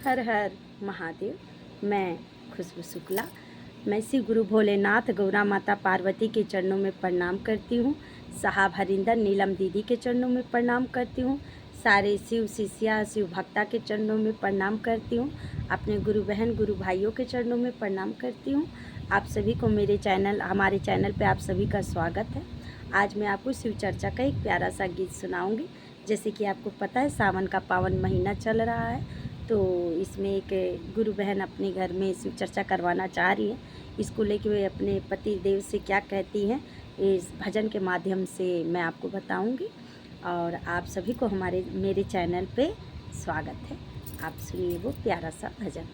हर हर महादेव। मैं खुशबू शुक्ला। मैं श्री गुरु भोलेनाथ गौरा माता पार्वती के चरणों में प्रणाम करती हूँ। साहब हरिंदर नीलम दीदी के चरणों में प्रणाम करती हूँ। सारे शिव शिष्या शिव भक्ता के चरणों में प्रणाम करती हूँ। अपने गुरु बहन गुरु भाइयों के चरणों में प्रणाम करती हूँ। आप सभी को हमारे चैनल पे आप सभी का स्वागत है। आज मैं आपको शिव चर्चा का एक प्यारा सा गीत सुनाऊंगी। जैसे कि आपको पता है सावन का पावन महीना चल रहा है, तो इसमें एक गुरु बहन अपने घर में शिव चर्चा करवाना चाह रही है। इसको लेके वे अपने पति देव से क्या कहती हैं, इस भजन के माध्यम से मैं आपको बताऊंगी। और आप सभी को मेरे चैनल पे स्वागत है। आप सुनिए वो प्यारा सा भजन।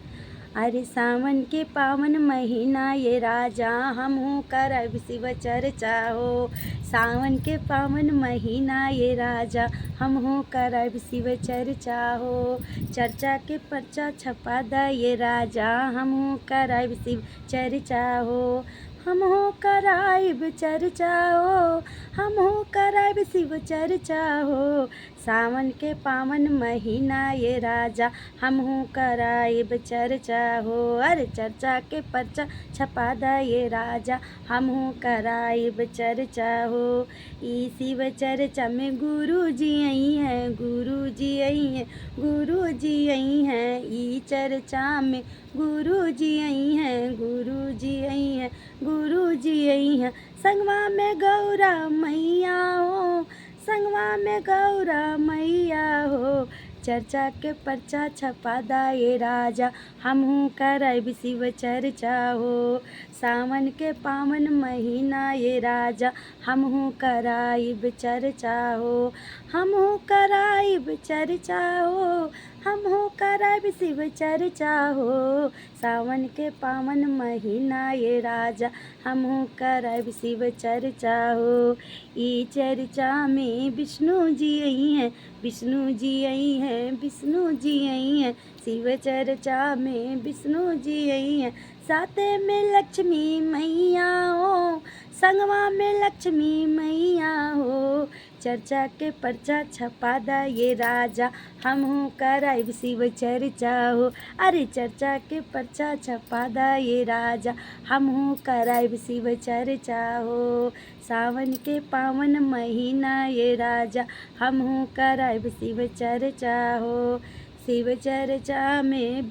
अरे सावन के पावन महीना ये राजा हमहू करब शिव चर्चा हो। सावन के पावन महीना ये राजा हमहू करब शिव चर्चा हो। चर्चा के पर्चा छपा द ये राजा हमहू करब शिव चर्चा हो। हमहू कराइब चर्चा हो, हमहू कराइब शिव चर्चा हो। सावन के पावन महीना ये राजा हमहू कराइब चर्चा हो। अरे चर्चा के पर्चा छपा द ये राजा हमहू कराइब चर्चा हो। ई शिव चर्चा में गुरु जी आई हैं, गुरु जी आई हैं, गुरु जी आई हैं। ई चर्चा में गुरु जी आई हैं, गुरु जी आई हैं, गुरु जी आई हैं। संगवा में गौरा मैया हो, संगवा में गौरा मैया हो। चर्चा के पर्चा छपा दा ये राजा हमहू करब शिव चर्चा हो। सावन के पावन महीना ये राजा हमहू कराइब चर्चा हो। हमहू कराइब चर्चा हो, हमहू कराइब शिव चर्चा हो। सावन के पावन महीना ये राजा हमहू कराइब शिव चर्चा हो। ई चर्चा में विष्णु जी आई हैं, विष्णु जी आई हैं, विष्णु जी आई हैं। शिव चर्चा में विष्णु जी आई हैं। साथे में लक्ष्मी मैया हो, संगवा में लक्ष्मी मैया हो। चर्चा के पर्चा छपा दा ये राजा हमहू कराइब शिव चर्चा हो। अरे चर्चा के पर्चा छपा दा ये राजा हमहू कराइब शिव चर्चा हो। सावन के पावन महीना ये राजा हमहू कराइब शिव चर्चा हो। शिव चर्चा में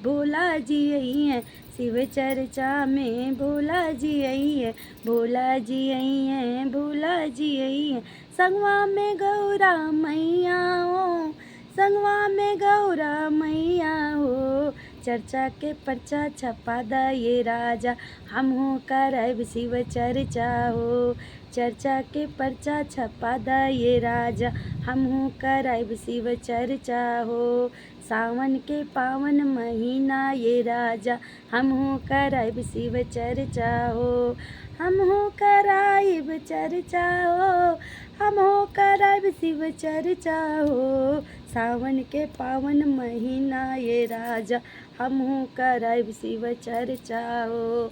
भोला जी आई हैं, शिव चर्चा में भोला जी आई हैं, भोला जी आई हैं, भोला जी आई हैं। संगवा में गौरा मैया हो, संगवा में गौरा मैया हो। चर्चा के पर्चा छपा दा ये राजा हमहू करब शिव चर्चा हो। चर्चा के पर्चा छपा दा ये राजा हमहू करब शिव चर्चा हो। सावन के पावन महीना ये राजा हमहू करब शिव चर्चा हो। हमहू कराइब चर्चा हो, हमहू करब शिव चर्चा हो। सावन के पावन महीना ये राजा हमहू करब शिव चर्चा हो।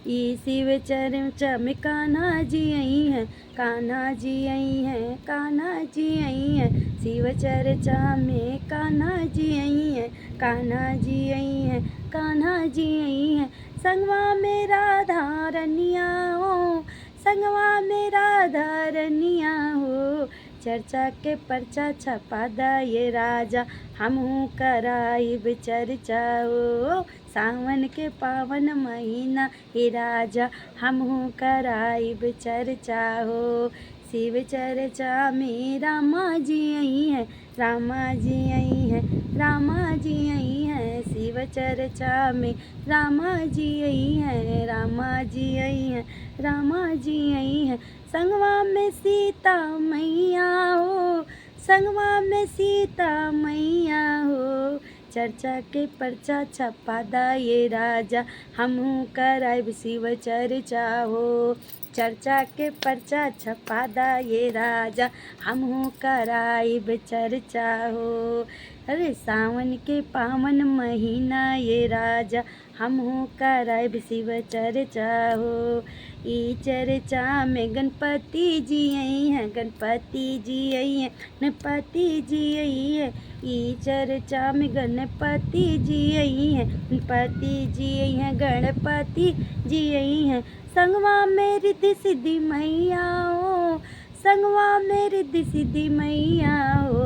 ई शिव चर्चा में कान्हा जी आई हैं, कान्हा जी आई हैं, कान्हा जी आई हैं। शिव चर्चा में कान्हा जी आई हैं, कान्हा जी आई हैं, कान्हा जी आई हैं। संगवा में राधा रनिया हो, संगवा में राधा रनिया हो। चर्चा के पर्चा छपा दा ये राजा हमहू कराइब चर्चा हो। सावन के पावन महीना हे राजा हमहू कराइब चर्चा हो। शिव चर्चा में रामा जी आई हैं, रामा जी आई हैं, रामा जी आई हैं। शिव चर्चा में रामा जी आई हैं, रामा जी आई हैं, रामा जी आई हैं। संगवा में सीता मैया हो, संगवा में सीता मैया हो। चर्चा के पर्चा छपा दा ये राजा हमहू कराइब शिव चर्चा हो। चर्चा के पर्चा छपा दा ये राजा हमहू कराइब चर्चा हो। अरे सावन के पावन महीना ये राजा हमहू कराब शिव चर्चा हो। ई चर्चा में गणपति जी आई हैं, गणपति जी आई हैं, गणपति जी आई है। ई चर्चा में गणपति जी आई हैं, गणपति जी आई हैं, गणपति जी आई हैं। संगवा में रिद्धि सिद्धि मैया हो, संगवा में रिद्धि सिद्धि मैया हो।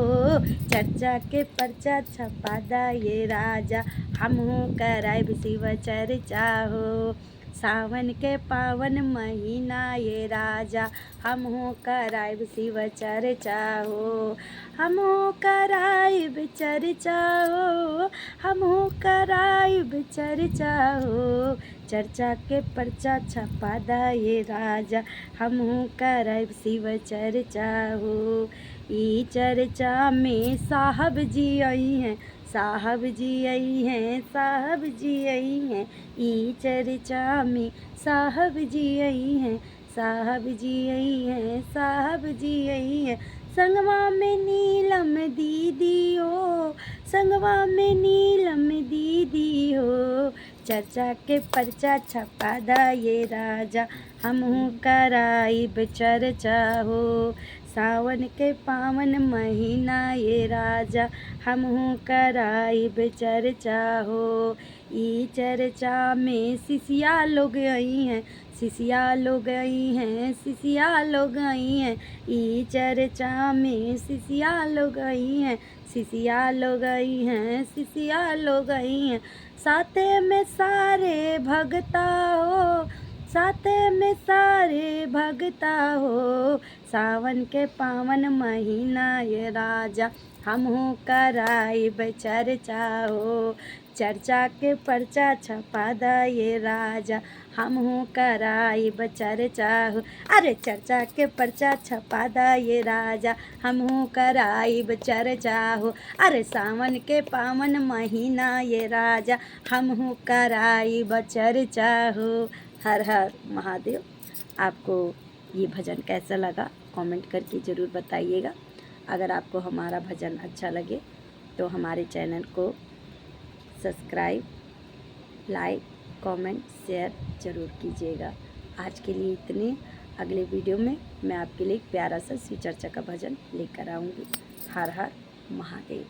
चर्चा के पर्चा छपा दा ये राजा हमहू कराब शिव चर्चा हो। सावन के पावन महीना ये राजा हमहू कराब शिव चर्चा हो। हमहू कराब चर्चा हो, हमहू कराब चर्चा हो। चर्चा के पर्चा छपा दा ये राजा हमहू कराब शिव चर्चा हो। ई चर्चा में साहब जी आई हैं, साहब जी आई हैं, साहब जी आई हैं। ई चर्चा में साहब जी आई हैं, साहब जी आई हैं, साहब जी आई हैं। संगवा में नीलम दीदी हो, संगवा में नीलम दीदी हो। चर्चा के पर्चा छपा दा ये राजा हमहू कराइब चर्चा हो। सावन के पावन महीना ये राजा हमहू कराइब चर्चा हो। ई चर्चा में शिष्या लोग आई हैं, शिष्या लोग आई हैं, शिष्या लोग आई हैं। ई चर्चा में शिष्या लोग आई हैं, शिष्या लोग आई हैं, शिष्या लोग आई हैं। साथे में सारे भगता हो, साथे में सारे भगता हो। सावन के पावन महीना ये राजा हमहू कराइब चर्चा हो। चर्चा के पर्चा छपा दा ये राजा हमहू कराइब चर्चा हो। अरे चर्चा के पर्चा छपा दा ये राजा हमहू कराइब चर्चा हो। अरे सावन के पावन महीना ये राजा हमहू कराइब चर्चा हो। हर हर महादेव। आपको ये भजन कैसा लगा कमेंट करके ज़रूर बताइएगा। अगर आपको हमारा भजन अच्छा लगे तो हमारे चैनल को सब्सक्राइब, लाइक, कमेंट, शेयर ज़रूर कीजिएगा। आज के लिए इतने। अगले वीडियो में मैं आपके लिए एक प्यारा सा शिव चर्चा का भजन लेकर आऊँगी। हर हर महादेव।